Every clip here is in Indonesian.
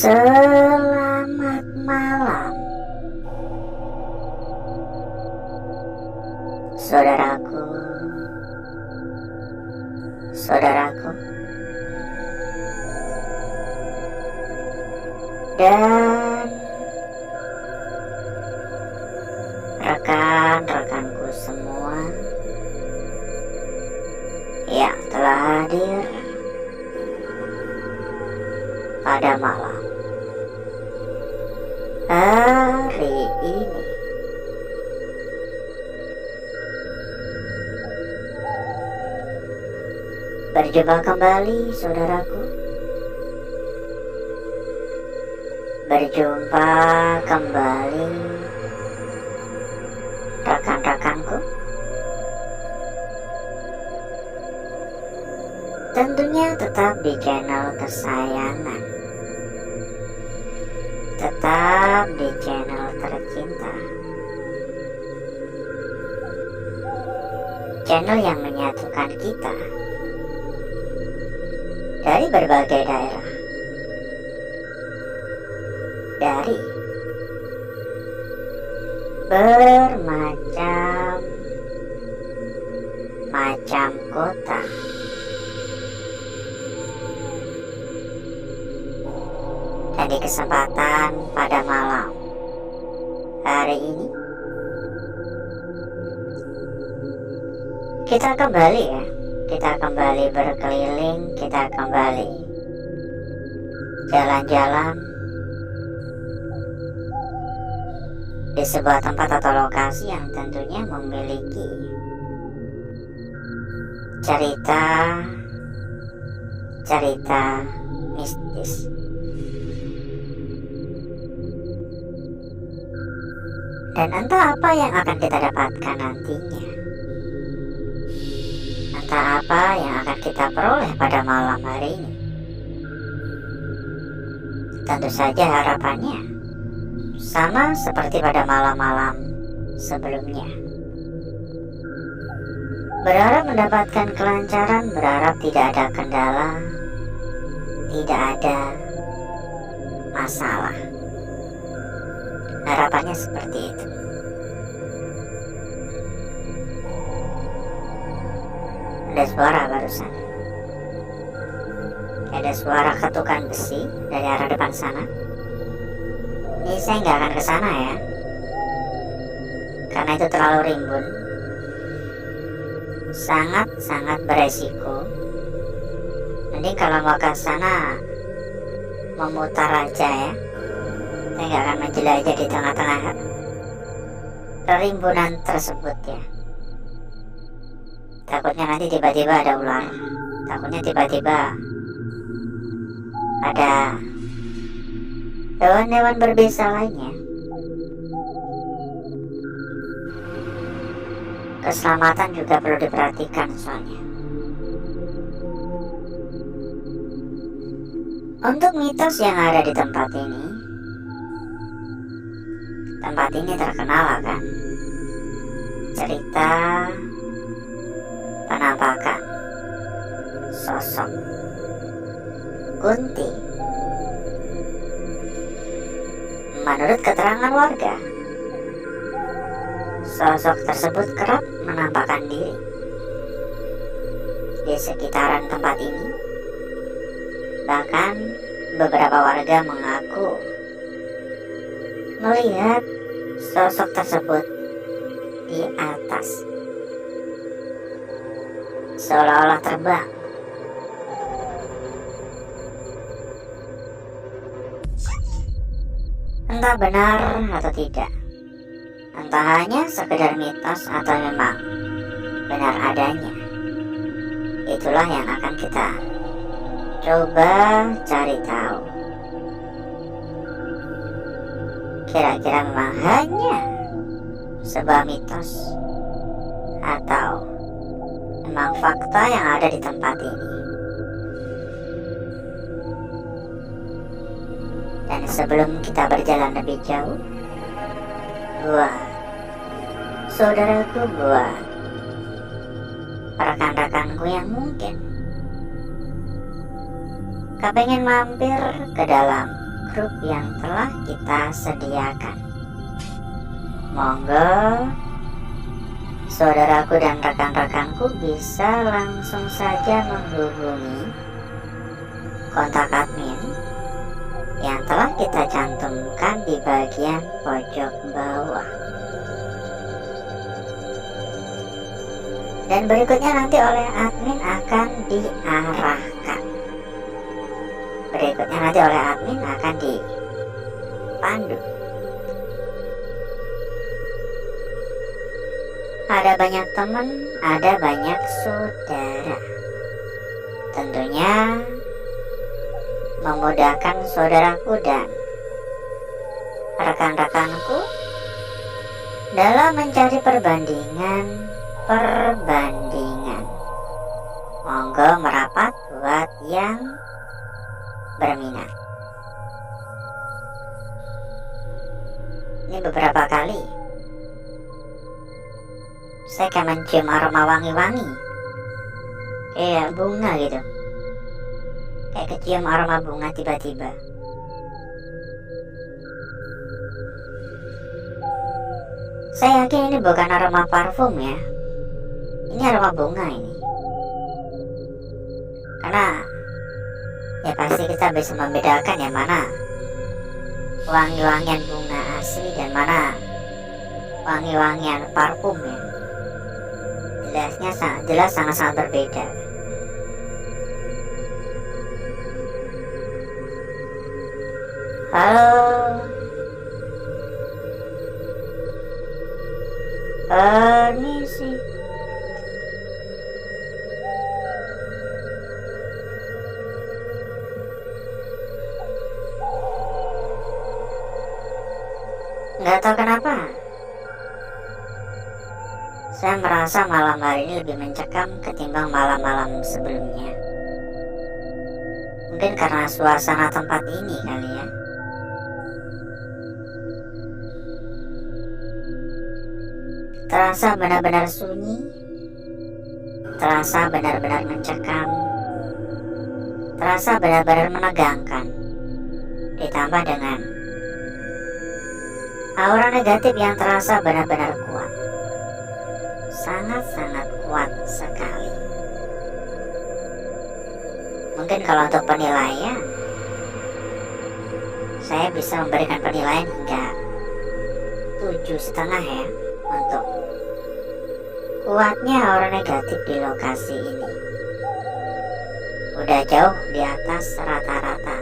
Selamat malam, saudaraku, saudaraku, dan rekan-rekanku semua yang telah hadir pada malam hari ini. Berjumpa kembali, saudaraku. Berjumpa kembali, rekan-rekanku. Tentunya tetap di channel kesayangan, tetap di channel tercinta, channel yang menyatukan kita dari berbagai daerah, dari bermacam-macam kota. Dan di kesempatan pada malam hari ini, kita kembali berkeliling, kita kembali jalan-jalan di sebuah tempat atau lokasi yang tentunya memiliki cerita mistis. Dan entah apa yang akan kita dapatkan nantinya, entah apa yang akan kita peroleh pada malam hari ini. Tentu saja harapannya sama seperti pada malam-malam sebelumnya. Berharap mendapatkan kelancaran, berharap tidak ada kendala, tidak ada masalah. Harapannya seperti itu. Ada suara barusan. Ada suara ketukan besi dari arah depan sana. Ini saya nggak akan ke sana ya, karena itu terlalu rimbun, sangat beresiko. Mending kalau mau ke sana memutar aja ya. Saya nggak akan menjelajah di tengah-tengah perimbunan tersebut ya. Takutnya nanti tiba-tiba ada ular, takutnya tiba-tiba ada hewan-hewan berbisa lainnya. Keselamatan juga perlu diperhatikan soalnya. Untuk mitos yang ada di tempat ini terkenal kan cerita penampakan sosok Kunti. Menurut keterangan warga, sosok tersebut kerap menampakkan diri di sekitaran tempat ini. Bahkan beberapa warga mengaku melihat sosok tersebut di atas, seolah-olah terbang. Entah benar atau tidak, entah hanya sekedar mitos atau memang benar adanya. Itulah yang akan kita coba cari tahu. Kira-kira memang hanya sebuah mitos atau memang fakta yang ada di tempat ini. Dan sebelum kita berjalan lebih jauh, buat saudaraku, buat rekan-rekanku yang mungkin kepengen mampir ke dalam grup yang telah kita sediakan. Monggo saudaraku dan rekan-rekanku bisa langsung saja menghubungi kontak admin yang telah kita cantumkan di bagian pojok bawah. Dan berikutnya nanti oleh admin akan diarahkan. Dipandu. Ada banyak teman, ada banyak saudara. Tentunya memudahkan saudaraku dan rekan-rekanku dalam mencari perbandingan. Monggo merapat buat yang berminat. Ini beberapa kali saya kayak mencium aroma wangi-wangi, kayak bunga gitu, kayak kecium aroma bunga tiba-tiba. Saya yakin ini bukan aroma parfum ya, ini aroma bunga ini. Karena ya pasti kita bisa membedakan yang mana wangi-wangian bunga asli dan mana wangi-wangian parfum ya. Jelas sangat-sangat berbeda. Halo, permisi. Nggak tahu kenapa, saya merasa malam hari ini lebih mencekam ketimbang malam-malam sebelumnya. Mungkin karena suasana tempat ini kali ya. Terasa benar-benar sunyi, terasa benar-benar mencekam, terasa benar-benar menegangkan. Ditambah dengan aura negatif yang terasa benar-benar kuat. Sangat-sangat kuat sekali. Mungkin kalau untuk penilaian, saya bisa memberikan penilaian hingga 7,5 ya, untuk kuatnya aura negatif di lokasi ini. Udah jauh di atas rata-rata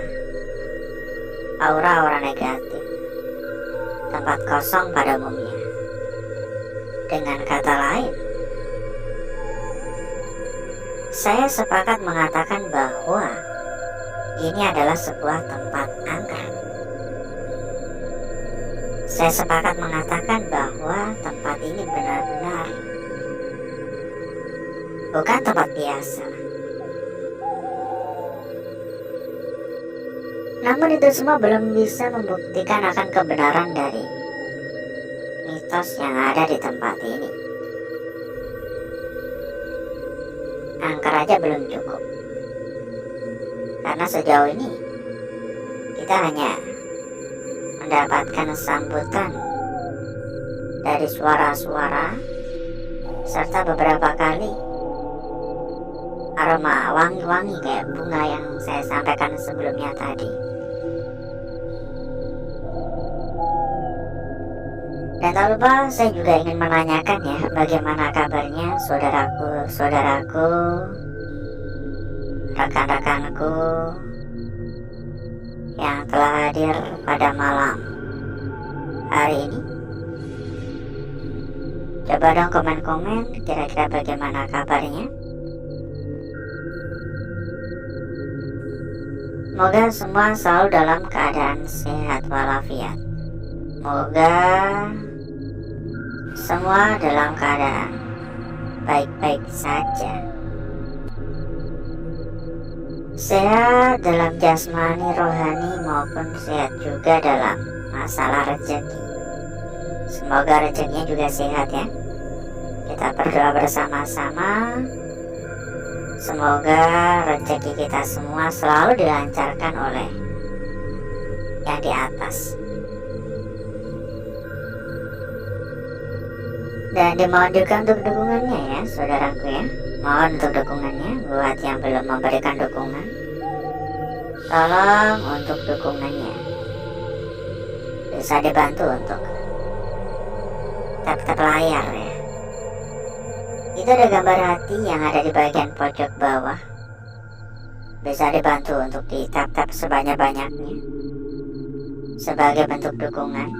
aura-aura negatif tempat kosong pada umumnya. Dengan kata lain, saya sepakat mengatakan bahwa ini adalah sebuah tempat angker. Saya sepakat mengatakan bahwa tempat ini benar-benar bukan tempat biasa. Namun itu semua belum bisa membuktikan akan kebenaran dari mitos yang ada di tempat ini. Angker aja belum cukup, karena sejauh ini kita hanya mendapatkan sambutan dari suara-suara serta beberapa kali aroma wangi-wangi kayak bunga yang saya sampaikan sebelumnya tadi. Dan tak lupa saya juga ingin menanyakan ya, bagaimana kabarnya saudaraku, rekan-rekanku yang telah hadir pada malam hari ini. Coba dong komen-komen kira-kira bagaimana kabarnya. Semoga semua selalu dalam keadaan sehat walafiat. Semoga semua dalam keadaan baik-baik saja. Sehat dalam jasmani, rohani maupun sehat juga dalam masalah rezeki. Semoga rezekinya juga sehat ya. Kita berdoa bersama-sama. Semoga rezeki kita semua selalu dilancarkan oleh yang di atas. Dan dimohon juga untuk dukungannya ya saudaraku ya. Mohon untuk dukungannya buat yang belum memberikan dukungan. Tolong untuk dukungannya. Bisa dibantu untuk tap layar ya. Itu ada gambar hati yang ada di bagian pojok bawah. Bisa dibantu untuk di-tap sebanyak-banyaknya sebagai bentuk dukungan.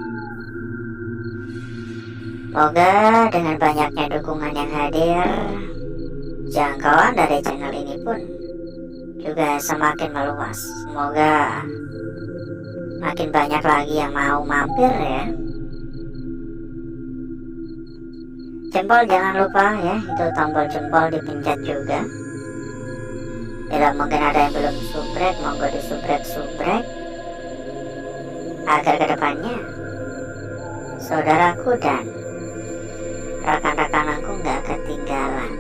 Semoga dengan banyaknya dukungan yang hadir, jangkauan dari channel ini pun juga semakin meluas. Semoga makin banyak lagi yang mau mampir ya. Jempol jangan lupa ya, itu tombol jempol dipencet juga. Bila mungkin ada yang belum subrek, monggo disubrek agar kedepannya saudaraku dan rekan-rekanku nggak ketinggalan.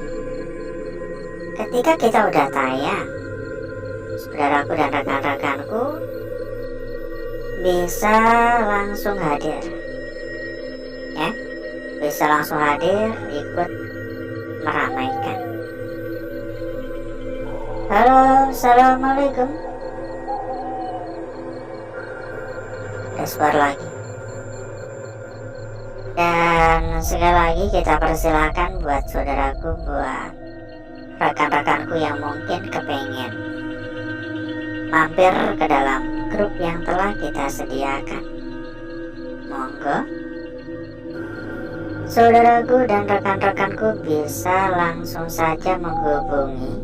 Ketika kita udah tayang, saudaraku dan rekan-rekanku bisa langsung hadir ya, bisa langsung hadir ikut meramaikan. Halo, assalamualaikum. Suara lagi. Dan sekali lagi kita persilakan buat saudaraku, buat rekan-rekanku yang mungkin kepengen mampir ke dalam grup yang telah kita sediakan. Monggo saudaraku dan rekan-rekanku bisa langsung saja menghubungi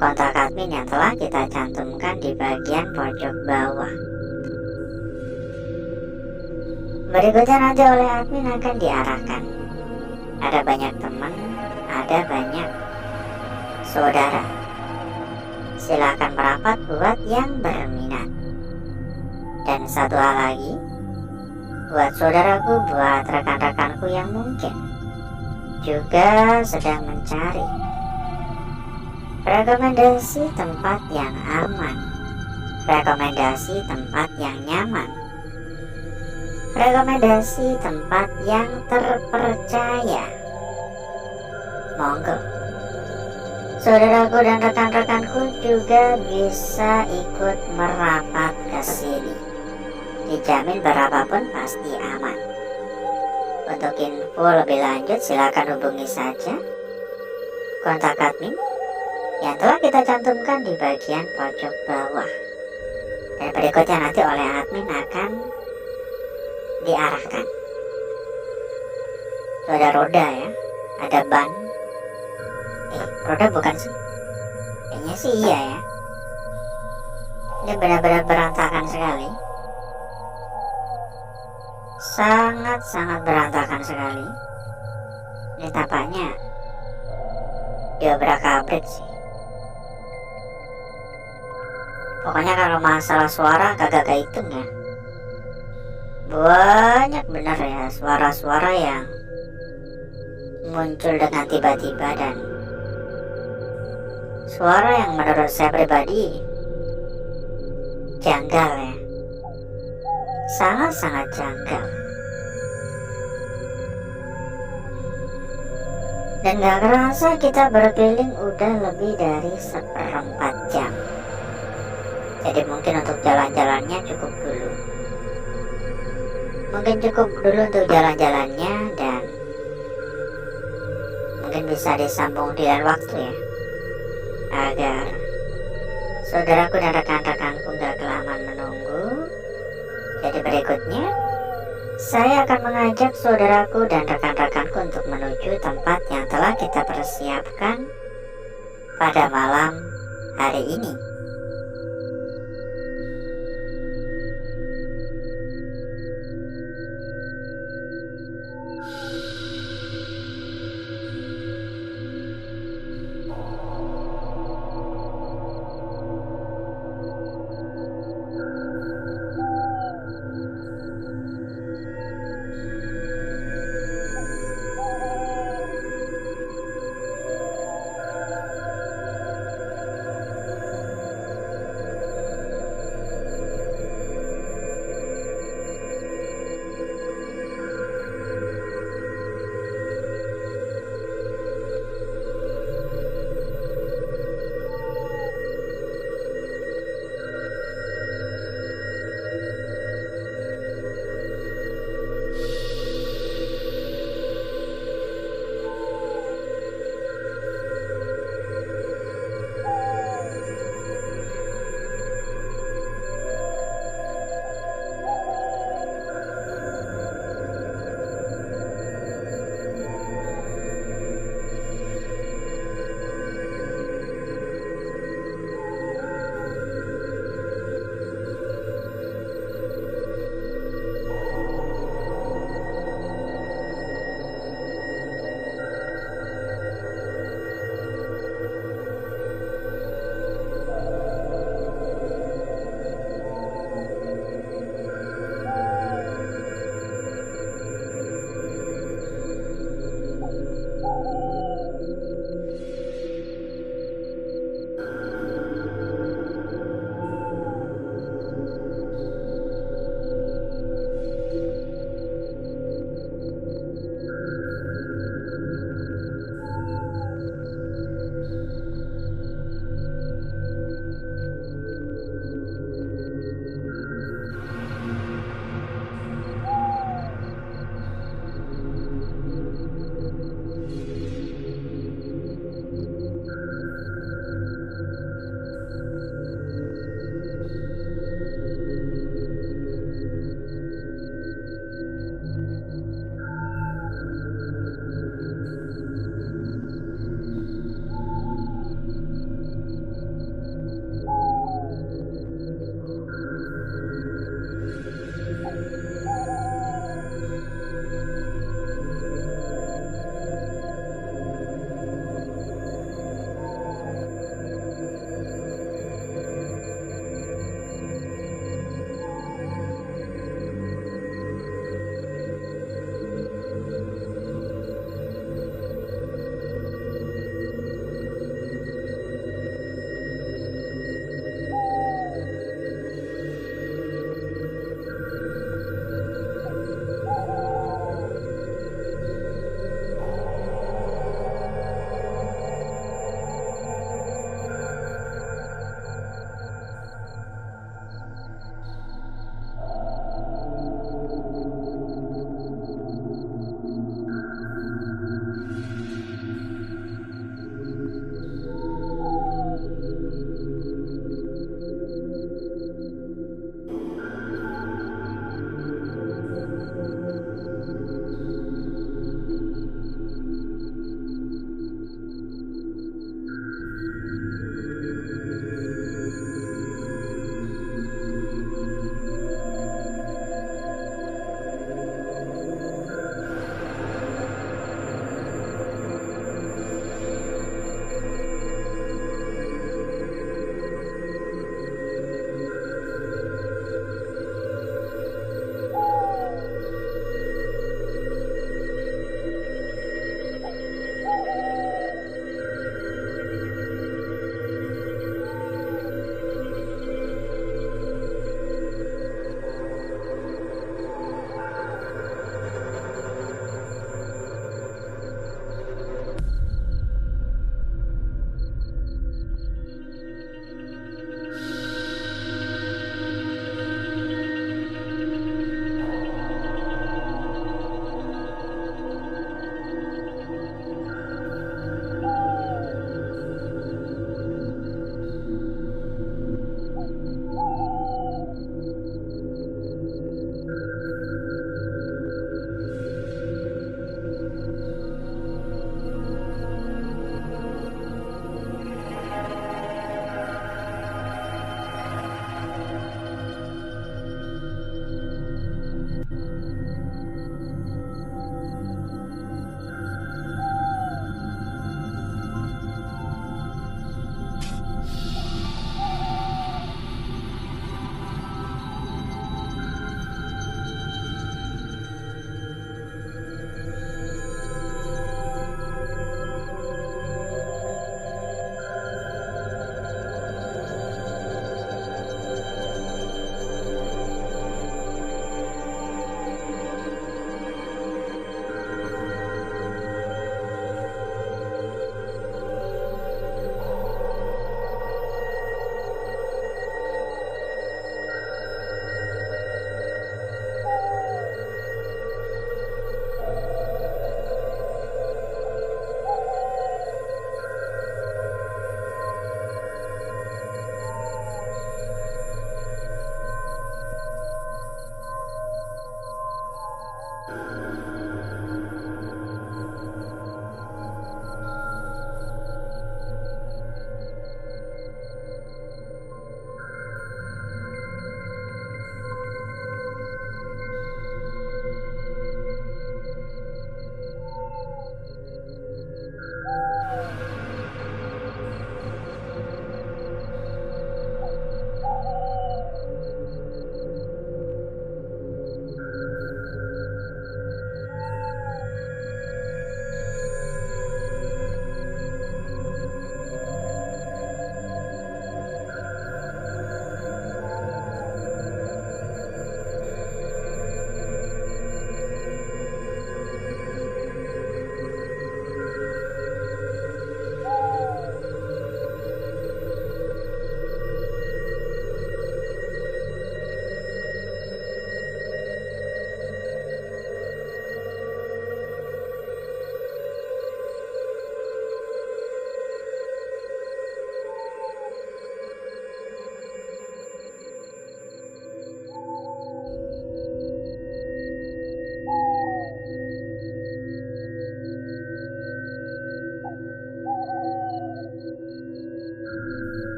kontak admin yang telah kita cantumkan di bagian pojok bawah. Berikutnya nanti oleh admin akan diarahkan. Ada banyak teman, ada banyak saudara. Silakan merapat buat yang berminat. Dan satu hal lagi, buat saudaraku, buat rekan-rekanku yang mungkin juga sedang mencari rekomendasi tempat yang aman, rekomendasi tempat yang nyaman, rekomendasi tempat yang terpercaya. Monggo saudaraku dan rekan-rekanku juga bisa ikut merapat ke sini. Dijamin berapapun pasti aman. Untuk info lebih lanjut silakan hubungi saja kontak admin yang telah kita cantumkan di bagian pojok bawah. Dan berikutnya nanti oleh admin akan diarahkan. Itu ada roda ya, ada ban. Roda bukan sih? Kayaknya sih iya ya. Ini benar-benar berantakan sekali. Sangat-sangat berantakan sekali. Ini tampaknya diobrak-abrik sih. Pokoknya kalau masalah suara kagak kehitung ya. Banyak benar ya suara-suara yang muncul dengan tiba-tiba, dan suara yang menurut saya pribadi janggal ya. Sangat-sangat janggal. Dan gak kerasa kita berkeliling udah lebih dari 1/4 jam. Jadi mungkin untuk jalan-jalannya cukup dulu. Mungkin cukup dulu untuk jalan-jalannya, dan mungkin bisa disambung di lain waktu ya, agar saudaraku dan rekan-rekanku gak kelamaan menunggu. Jadi berikutnya saya akan mengajak saudaraku dan rekan-rekanku untuk menuju tempat yang telah kita persiapkan pada malam hari ini.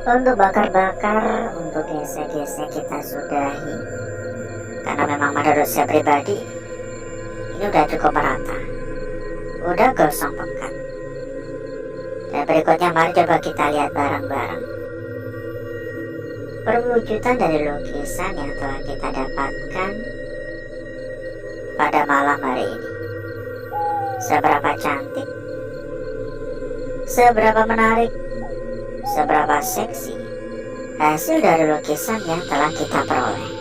Untuk bakar-bakar, untuk gesek-gesek kita sudahi, karena memang menurut saya pribadi ini udah cukup merata, udah gosong pekat. Dan berikutnya mari coba kita lihat bareng-bareng perwujudan dari lukisan yang telah kita dapatkan pada malam hari ini. Seberapa cantik, seberapa menarik, seberapa seksi hasil dari lukisan yang telah kita peroleh.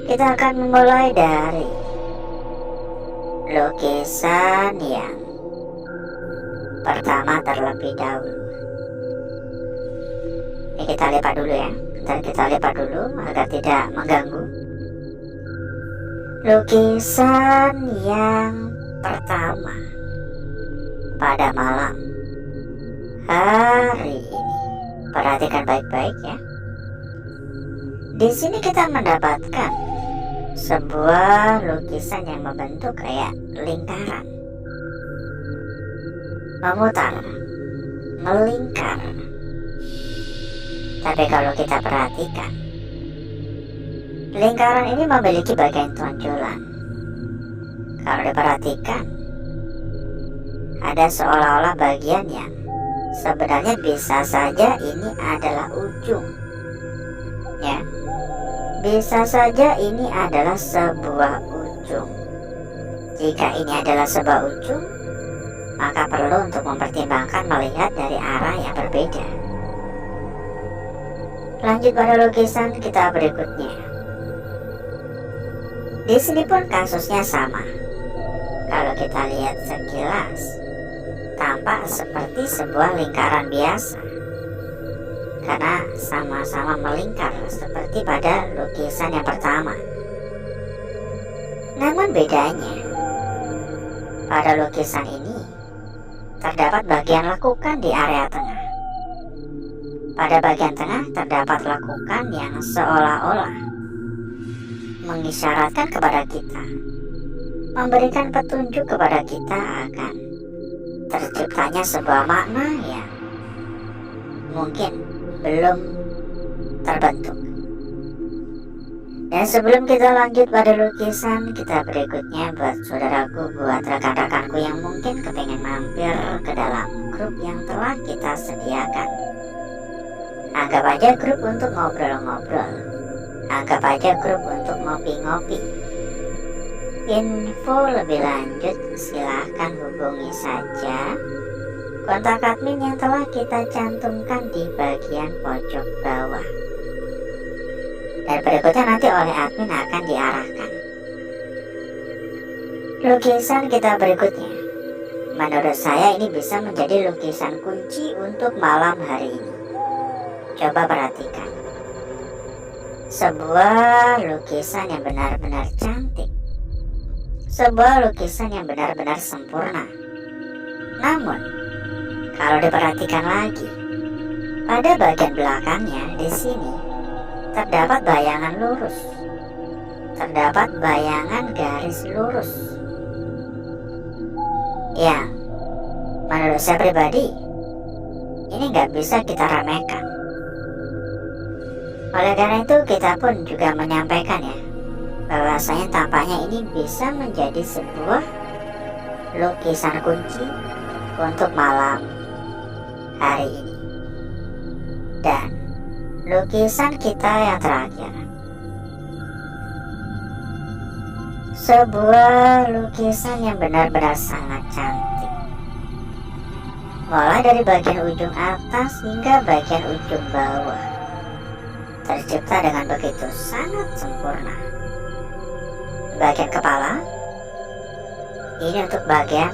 Kita akan memulai dari lukisan yang pertama terlebih dahulu. Ini kita lipat dulu ya, kita lipat dulu agar tidak mengganggu. Lukisan yang pertama pada malam hari ini, perhatikan baik-baik ya. Di sini kita mendapatkan sebuah lukisan yang membentuk kayak lingkaran, memutar, melingkar. Tapi kalau kita perhatikan, lingkaran ini memiliki bagian tonjolan. Kalau diperhatikan, ada seolah-olah bagian yang sebenarnya bisa saja ini adalah ujung, ya. Bisa saja ini adalah sebuah ujung. Jika ini adalah sebuah ujung, maka perlu untuk mempertimbangkan melihat dari arah yang berbeda. Lanjut pada lukisan kita berikutnya. Di sini pun kasusnya sama. Kalau kita lihat sekilas, tampak seperti sebuah lingkaran biasa, karena sama-sama melingkar seperti pada lukisan yang pertama. Namun bedanya, pada lukisan ini terdapat bagian lekukan di area tengah. Pada bagian tengah terdapat lekukan yang seolah-olah mengisyaratkan kepada kita, memberikan petunjuk kepada kita akan terciptanya sebuah makna yang mungkin belum terbentuk. Dan sebelum kita lanjut pada lukisan kita berikutnya, buat saudaraku, buat rekan-rekanku yang mungkin kepengen mampir ke dalam grup yang telah kita sediakan, anggap aja grup untuk ngobrol-ngobrol, anggap aja grup untuk ngopi-ngopi. Info lebih lanjut silahkan hubungi saja kontak admin yang telah kita cantumkan di bagian pojok bawah. Dan berikutnya nanti oleh admin akan diarahkan. Lukisan kita berikutnya, menurut saya ini bisa menjadi lukisan kunci untuk malam hari ini. Coba perhatikan, sebuah lukisan yang benar-benar cantik, sebuah lukisan yang benar-benar sempurna. Namun kalau diperhatikan lagi, pada bagian belakangnya di sini terdapat bayangan lurus, terdapat bayangan garis lurus yang menurut saya pribadi ini nggak bisa kita remehkan. Oleh karena itu kita pun juga menyampaikan ya, bahwasanya tampaknya ini bisa menjadi sebuah lukisan kunci untuk malam hari ini. Dan lukisan kita yang terakhir, sebuah lukisan yang benar-benar sangat cantik, mulai dari bagian ujung atas hingga bagian ujung bawah, tercipta dengan begitu sangat sempurna. Bagian kepala ini untuk bagian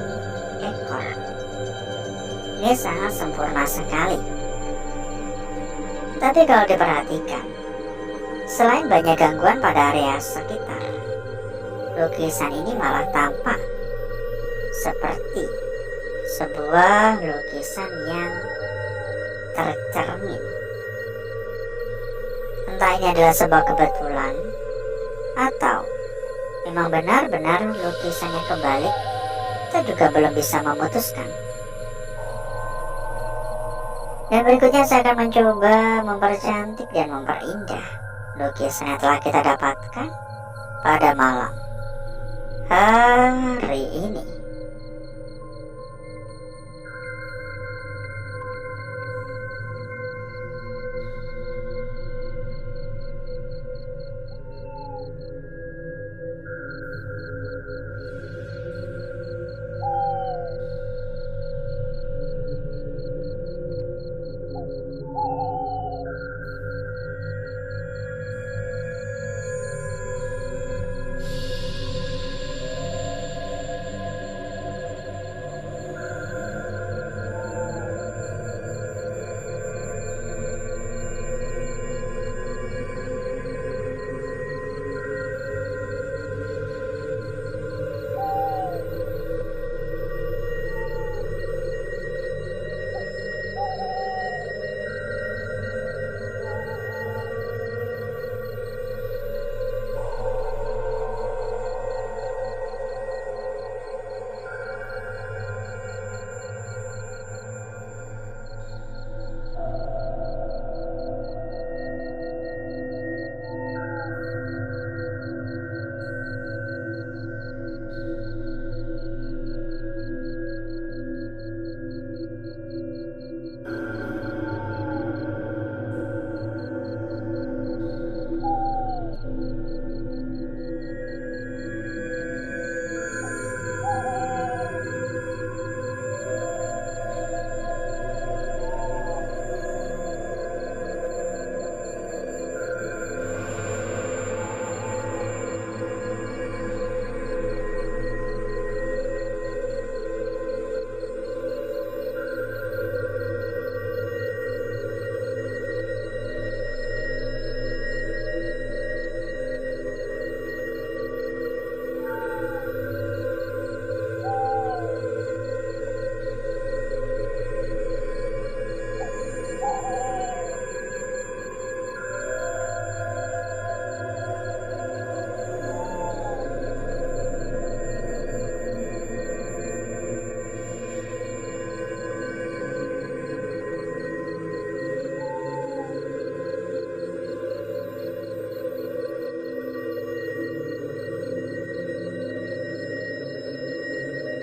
ekor, ini sangat sempurna sekali. Tapi kalau diperhatikan, selain banyak gangguan pada area sekitar, lukisan ini malah tampak seperti sebuah lukisan yang tercermin. Entah ini adalah sebuah kebetulan atau memang benar-benar lukisannya kebalik, kita juga belum bisa memutuskan. Dan berikutnya saya akan mencoba mempercantik dan memperindah lukisan yang telah kita dapatkan pada malam hari ini.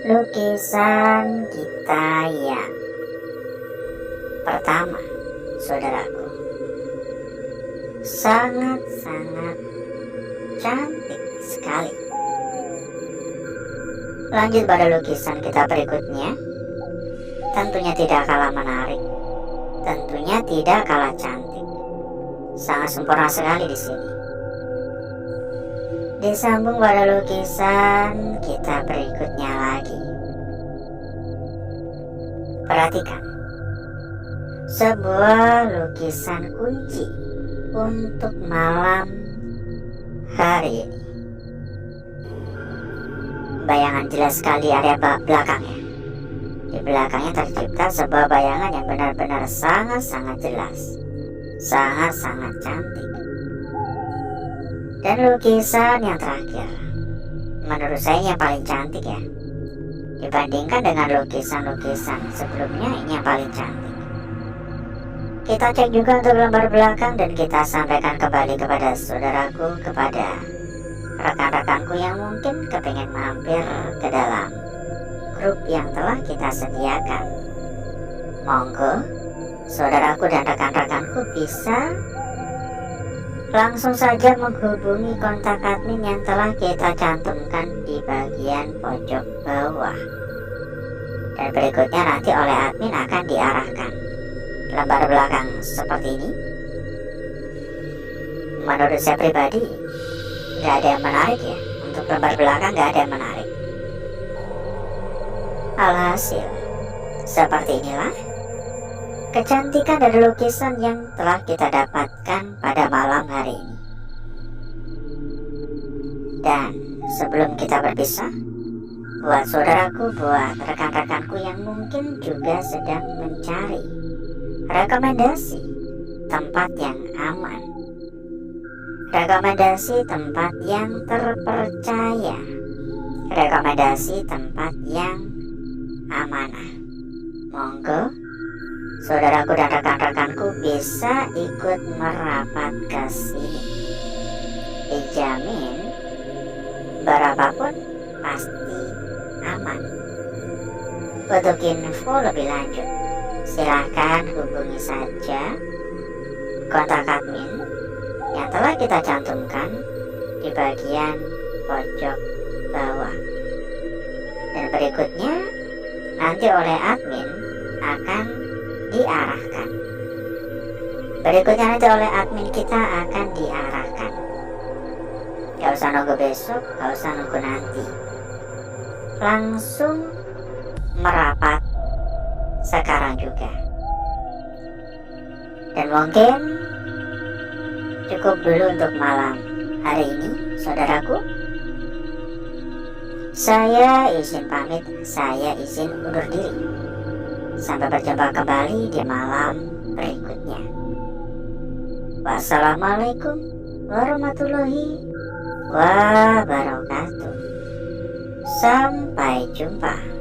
Lukisan kita yang pertama, saudaraku, sangat-sangat cantik sekali. Lanjut pada lukisan kita berikutnya, tentunya tidak kalah menarik, tentunya tidak kalah cantik, sangat sempurna sekali di sini. Disambung pada lukisan kita berikutnya lagi. Perhatikan, sebuah lukisan kunci untuk malam hari ini. Bayangan jelas sekali area belakangnya. Di belakangnya tercipta sebuah bayangan yang benar-benar sangat-sangat jelas, sangat-sangat cantik. Dan lukisan yang terakhir, menurut saya yang paling cantik ya. Dibandingkan dengan lukisan-lukisan sebelumnya, ini yang paling cantik. Kita cek juga untuk lembar belakang dan kita sampaikan kembali kepada saudaraku, kepada rekan-rekanku yang mungkin kepengen mampir ke dalam grup yang telah kita sediakan. Monggo, saudaraku dan rekan-rekanku bisa langsung saja menghubungi kontak admin yang telah kita cantumkan di bagian pojok bawah. Dan berikutnya nanti oleh admin akan diarahkan lembar belakang seperti ini. Menurut saya pribadi, nggak ada yang menarik ya. Untuk lembar belakang nggak ada yang menarik. Alhasil, seperti inilah kecantikan dari lukisan yang telah kita dapatkan pada malam hari ini. Dan sebelum kita berpisah, buat saudaraku, buat rekan-rekanku yang mungkin juga sedang mencari rekomendasi tempat yang aman, rekomendasi tempat yang terpercaya, rekomendasi tempat yang amanah, monggo saudaraku dan rekan-rekanku bisa ikut merapat ke sini. Dijamin berapapun pasti aman. Untuk info lebih lanjut, silahkan hubungi saja kontak admin yang telah kita cantumkan di bagian pojok bawah. Dan berikutnya nanti oleh admin akan diarahkan. Berikutnya nanti oleh admin kita akan diarahkan. Gak usah nunggu besok, gak usah nunggu nanti. Langsung merapat sekarang juga. Dan mungkin cukup dulu untuk malam hari ini, saudaraku. Saya izin pamit, saya izin undur diri. Sampai berjumpa kembali di malam berikutnya. Wassalamualaikum warahmatullahi wabarakatuh. Sampai jumpa.